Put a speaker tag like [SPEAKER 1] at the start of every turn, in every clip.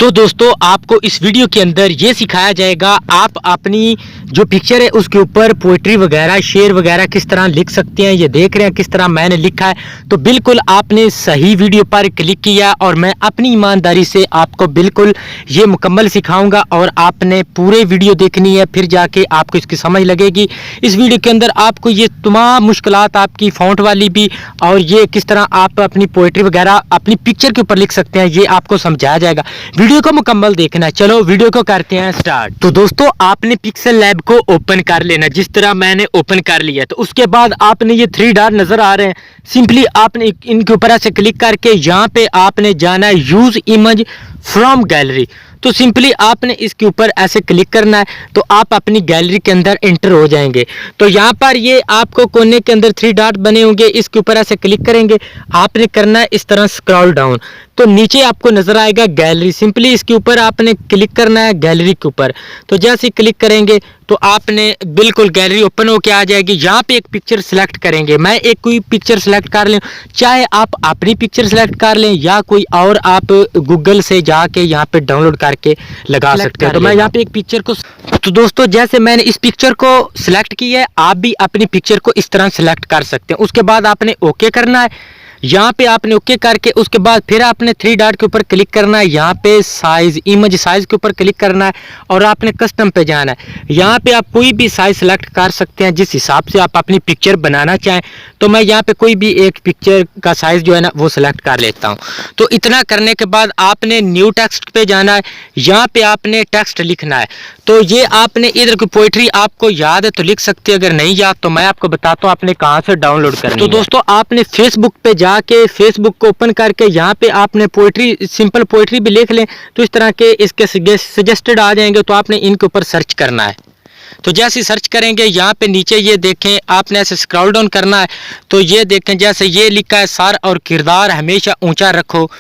[SPEAKER 1] तो दोस्तों आपको इस वीडियो के अंदर ये सिखाया जाएगा आप अपनी जो पिक्चर है उसके ऊपर पोइट्री वगैरह शेर वगैरह किस तरह लिख सकते हैं। ये देख रहे हैं किस तरह मैंने लिखा है। तो बिल्कुल आपने सही वीडियो पर क्लिक किया और मैं अपनी ईमानदारी से आपको बिल्कुल ये मुकम्मल सिखाऊंगा और आपने पूरे वीडियो देखनी है, फिर जाके आपको इसकी समझ लगेगी। इस वीडियो के अंदर आपको ये तमाम मुश्किलात आपकी फ़ॉन्ट वाली भी और ये किस तरह आप अपनी पोइट्री वगैरह अपनी पिक्चर के ऊपर लिख सकते हैं ये आपको समझाया जाएगा। वीडियो को मुकम्मल देखना। चलो वीडियो को करते हैं स्टार्ट। तो दोस्तों आपने पिक्सल लैब को ओपन कर लेना जिस तरह मैंने ओपन कर लिया। तो उसके बाद आपने ये 3 डॉट नजर आ रहे हैं, सिंपली आपने इनके ऊपर ऐसे क्लिक करके यहाँ पे आपने जाना है यूज इमेज फ्रॉम गैलरी। तो सिंपली आपने इसके ऊपर ऐसे क्लिक करना है तो आप अपनी गैलरी के अंदर एंटर हो जाएंगे। तो यहाँ पर ये आपको कोने के अंदर 3 डॉट बने होंगे, इसके ऊपर ऐसे क्लिक करेंगे। आपने करना है इस तरह स्क्रॉल डाउन, तो नीचे आपको नजर आएगा गैलरी। सिंपली इसके ऊपर आपने क्लिक करना है गैलरी के ऊपर। तो जैसे क्लिक करेंगे तो आपने बिल्कुल गैलरी ओपन होके आ जाएगी। यहाँ पे एक पिक्चर सिलेक्ट करेंगे। मैं एक कोई पिक्चर सिलेक्ट कर लें, चाहे आप अपनी पिक्चर सिलेक्ट कर लें या कोई और आप गूगल से जाके यहाँ पे डाउनलोड करके लगा सकते हैं। तो मैं यहाँ पे एक पिक्चर को, तो दोस्तों जैसे मैंने इस पिक्चर को सिलेक्ट किया है आप भी अपनी पिक्चर को इस तरह सिलेक्ट कर सकते हैं। उसके बाद आपने ओके करना है। यहाँ पे आपने ओके करके उसके बाद फिर आपने 3 डॉट के ऊपर क्लिक करना है। यहाँ पे साइज इमेज साइज के ऊपर क्लिक करना है और आपने कस्टम पे जाना है। यहाँ पे आप कोई भी साइज सेलेक्ट कर सकते हैं जिस हिसाब से आप अपनी पिक्चर बनाना चाहें। तो मैं यहाँ पे कोई भी एक पिक्चर का साइज जो है ना वो सिलेक्ट कर लेता हूँ। तो इतना करने के बाद आपने न्यू टेक्स्ट पे जाना है। यहाँ पे आपने टेक्स्ट लिखना है। तो ये आपने इधर की पोइट्री आपको याद है तो लिख सकते हैं, अगर नहीं याद तो मैं आपको बताता हूँ आपने कहाँ से डाउनलोड करनी है। तो दोस्तों आपने फेसबुक पे जाके फेसबुक को ओपन करके यहाँ पे आपने पोइट्री सिंपल पोइट्री भी लिख लें तो इस तरह के इसके सजेस्टेड आ जाएंगे। तो आपने इनके ऊपर सर्च करना है। तो जैसे सर्च करेंगे यहाँ पे नीचे ये देखें आपने ऐसे स्क्रॉल डाउन करना है। तो ये देखें जैसे ये लिखा है सार और किरदार हमेशा ऊंचा रखो,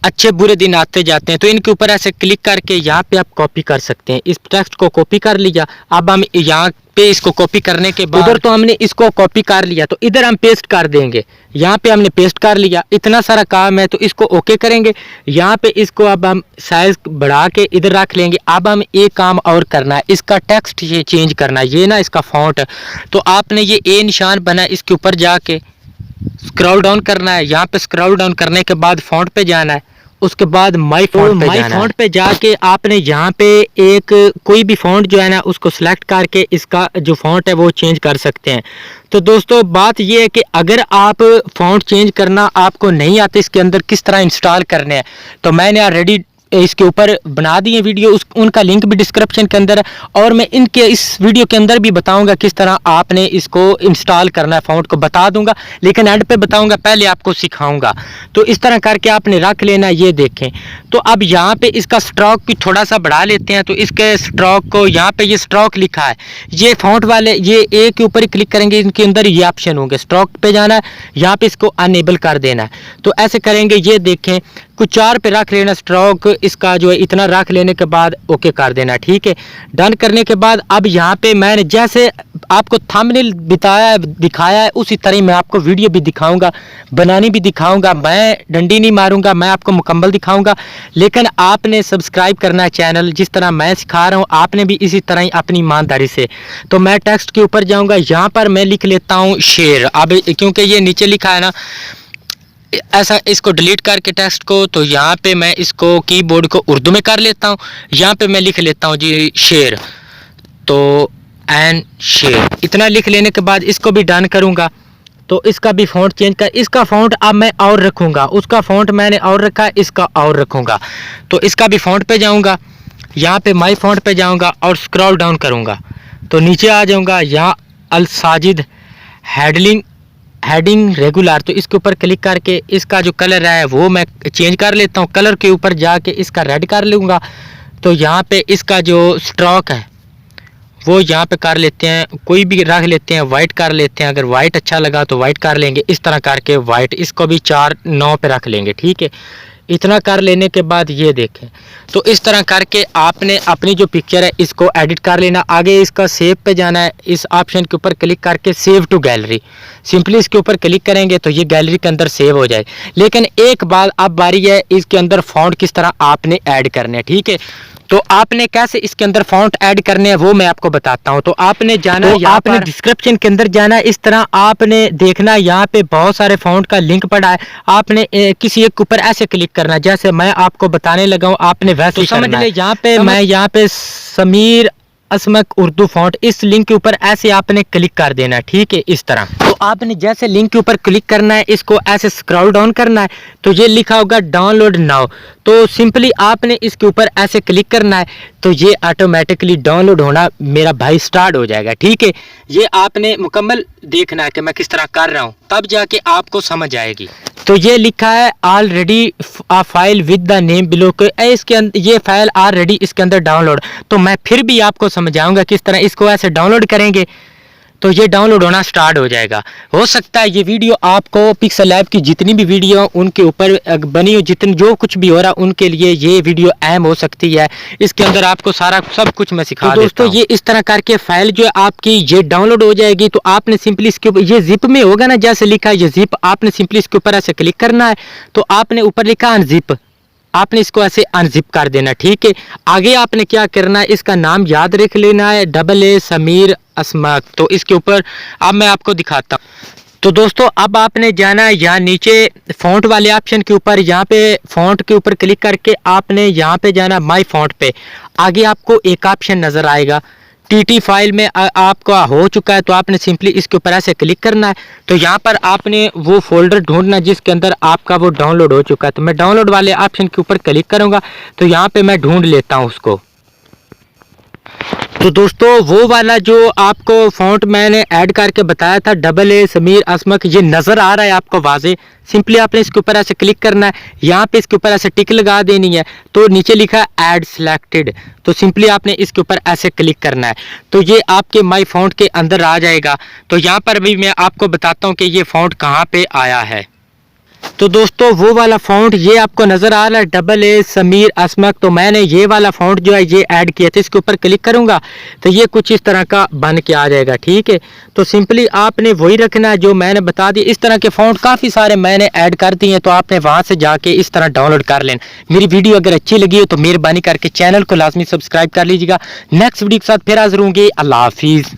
[SPEAKER 1] अच्छे बुरे दिन आते जाते हैं। तो इनके ऊपर ऐसे क्लिक करके यहाँ पे आप कॉपी कर सकते हैं। इस टेक्स्ट को कॉपी कर लिया। अब हम यहाँ पे इसको कॉपी करने के बाद उधर तो हमने इसको कॉपी कर लिया तो इधर हम पेस्ट कर देंगे। यहाँ पे हमने पेस्ट कर लिया। इतना सारा काम है तो इसको ओके करेंगे। यहाँ पे इसको अब हम साइज बढ़ा के इधर रख लेंगे। अब हम एक काम और करना है, इसका टेक्स्ट ये चेंज करना है। ये ना इसका फॉन्ट, तो आपने ये ए निशान बना है इसके ऊपर जाके स्क्रॉल डाउन करना है। यहाँ पे स्क्रॉल डाउन करने के बाद फॉन्ट पे जाना है। उसके बाद माई फॉन्ट पे जाके आपने यहाँ पे एक कोई भी फॉन्ट जो है ना उसको सिलेक्ट करके इसका जो फॉन्ट है वो चेंज कर सकते हैं। तो दोस्तों बात ये है कि अगर आप फॉन्ट चेंज करना आपको नहीं आते इसके अंदर किस तरह इंस्टॉल करने हैं तो मैंने ऑलरेडी इसके ऊपर बना दिए वीडियो, उनका लिंक भी डिस्क्रिप्शन के अंदर है और मैं इनके इस वीडियो के अंदर भी बताऊंगा किस तरह आपने इसको इंस्टॉल करना है। फ़ॉन्ट को बता दूंगा लेकिन एंड पे बताऊंगा, पहले आपको सिखाऊंगा। तो इस तरह करके आपने रख लेना। ये देखें तो अब यहाँ पे इसका स्ट्रोक भी थोड़ा सा बढ़ा लेते हैं। तो इसके स्ट्रोक को यहाँ पे ये स्ट्रोक लिखा है, ये फॉन्ट वाले ये ए के ऊपर ही क्लिक करेंगे, इनके अंदर ये ऑप्शन होंगे। स्ट्रोक पे जाना है, यहाँ पे इसको अनेबल कर देना है। तो ऐसे करेंगे। ये देखें कुछ 4 पे रख लेना स्ट्रोक इसका जो है, इतना रख लेने के बाद ओके कर देना। ठीक है, डन करने के बाद अब यहाँ पे मैंने जैसे आपको थंबनेल बताया दिखाया है उसी तरह मैं आपको वीडियो भी दिखाऊंगा, बनानी भी दिखाऊंगा। मैं डंडी नहीं मारूंगा, मैं आपको मुकम्मल दिखाऊंगा। लेकिन आपने सब्सक्राइब करना है चैनल, जिस तरह मैं सिखा रहा हूँ आपने भी इसी तरह ही अपनी ईमानदारी से। तो मैं टेक्स्ट के ऊपर जाऊँगा, यहाँ पर मैं लिख लेता हूँ शेर। अब क्योंकि ये नीचे लिखा है ना ऐसा, इसको डिलीट करके टेक्स्ट को, तो यहाँ पे मैं इसको कीबोर्ड को उर्दू में कर लेता हूँ। यहाँ पे मैं लिख लेता हूँ जी शेर, तो एन शेर। इतना लिख लेने के बाद इसको भी डन करूँगा। तो इसका भी फ़ॉन्ट चेंज कर, इसका फ़ॉन्ट अब मैं और रखूँगा, उसका फ़ॉन्ट मैंने और रखा है, इसका और रखूँगा। तो इसका भी फ़ॉन्ट पे जाऊँगा, यहाँ पे माई फ़ॉन्ट पे जाऊँगा और स्क्रॉल डाउन करूँगा तो नीचे आ जाऊँगा। यहाँ अल साजिद हेडिंग रेगुलर, तो इसके ऊपर क्लिक करके इसका जो कलर है वो मैं चेंज कर लेता हूँ। कलर के ऊपर जाके इसका रेड कर लूँगा। तो यहाँ पे इसका जो स्ट्रोक है वो यहाँ पे कर लेते हैं, कोई भी रख लेते हैं, वाइट कर लेते हैं। अगर वाइट अच्छा लगा तो वाइट कर लेंगे। इस तरह करके वाइट, इसको भी 4 9 पे रख लेंगे। ठीक है, इतना कर लेने के बाद ये देखें, तो इस तरह करके आपने अपनी जो पिक्चर है इसको एडिट कर लेना। आगे इसका सेव पे जाना है, इस ऑप्शन के ऊपर क्लिक करके सेव टू गैलरी, सिंपली इसके ऊपर क्लिक करेंगे तो ये गैलरी के अंदर सेव हो जाए। लेकिन एक बात अब बारी है इसके अंदर फॉन्ट किस तरह आपने ऐड करने हैं, ठीक है। तो आपने कैसे इसके अंदर फॉन्ट ऐड करने हैं वो मैं आपको बताता हूं। तो आपने जाना है, आपने डिस्क्रिप्शन के अंदर जाना है, इस तरह आपने देखना यहाँ पे बहुत सारे फॉन्ट का लिंक पड़ा है। आपने किसी एक ऊपर ऐसे क्लिक करना है जैसे मैं आपको बताने लगा हूँ, आपने वैसे समझ ले। यहाँ पे मैं यहाँ पे समीर असमक उर्दू फॉन्ट, इस लिंक के ऊपर ऐसे आपने क्लिक कर देना है, ठीक है। इस तरह तो आपने जैसे लिंक के ऊपर क्लिक करना है, इसको ऐसे स्क्रॉल डाउन करना है तो ये लिखा होगा डाउनलोड नाउ। तो सिंपली आपने इसके ऊपर ऐसे क्लिक करना है तो ये ऑटोमेटिकली डाउनलोड होना मेरा भाई स्टार्ट हो जाएगा, ठीक है। ये आपने मुकम्मल देखना है कि मैं किस तरह कर रहा हूँ, तब जाके आपको समझ आएगी। तो ये लिखा है already a file with the name below के, इसके अंदर ये फाइल ऑलरेडी इसके अंदर डाउनलोड। तो मैं फिर भी आपको समझाऊंगा किस तरह इसको ऐसे डाउनलोड करेंगे तो ये डाउनलोड होना स्टार्ट हो जाएगा। हो सकता है ये वीडियो आपको पिक्सल लैब की जितनी भी वीडियो उनके ऊपर बनी हो, जितनी जो कुछ भी हो रहा उनके लिए ये वीडियो अहम हो सकती है। इसके अंदर आपको सारा सब कुछ मैं सिखा देता हूं। दोस्तों ये इस तरह करके फाइल जो है आपकी ये डाउनलोड हो जाएगी। तो आपने सिंपली इसके ऊपर ये जिप में होगा ना, जैसे लिखा है ये जिप, आपने सिंपली इसके ऊपर ऐसे क्लिक करना है तो आपने ऊपर लिखा अनजिप, आपने इसको ऐसे अनजिप कर देना, ठीक है। आगे आपने क्या करना है, इसका नाम याद रख लेना है, AA समीर असमक। तो इसके ऊपर अब मैं आपको दिखाता हूँ। तो दोस्तों अब आपने जाना है यहाँ नीचे फॉन्ट वाले ऑप्शन के ऊपर, यहाँ पे फॉन्ट के ऊपर क्लिक करके आपने यहाँ पे जाना माई फॉन्ट पे। आगे आपको एक ऑप्शन नजर आएगा TT फाइल में आपका हो चुका है, तो आपने सिंपली इसके ऊपर ऐसे क्लिक करना है। तो यहाँ पर आपने वो फोल्डर ढूंढना जिसके अंदर आपका वो डाउनलोड हो चुका है। तो मैं डाउनलोड वाले ऑप्शन के ऊपर क्लिक करूँगा तो यहाँ पे मैं ढूंढ लेता हूँ उसको। तो दोस्तों वो वाला जो आपको फॉन्ट मैंने ऐड करके बताया था AA समीर असमक, ये नज़र आ रहा है आपको वाजे। सिंपली आपने इसके ऊपर ऐसे क्लिक करना है, यहाँ पे इसके ऊपर ऐसे टिक लगा देनी है। तो नीचे लिखा है ऐड सिलेक्टेड, तो सिंपली आपने इसके ऊपर ऐसे क्लिक करना है तो ये आपके माई फॉन्ट के अंदर आ जाएगा। तो यहाँ पर भी मैं आपको बताता हूँ कि ये फॉन्ट कहाँ पे आया है। तो दोस्तों वो वाला फॉन्ट ये आपको नजर आ रहा है AA समीर असमक, तो मैंने ये वाला फॉन्ट जो है ये ऐड किया था। इसके ऊपर क्लिक करूंगा तो ये कुछ इस तरह का बन के आ जाएगा, ठीक है। तो सिंपली आपने वही रखना है जो मैंने बता दिया। इस तरह के फॉन्ट काफ़ी सारे मैंने ऐड कर दिए हैं, तो आपने वहाँ से जाके इस तरह डाउनलोड कर लेना। मेरी वीडियो अगर अच्छी लगी हो तो मेहरबानी करके चैनल को लाजमी सब्सक्राइब कर लीजिएगा। नेक्स्ट वीडियो के साथ फिर हाजिर होंगे। अल्लाह हाफिज़।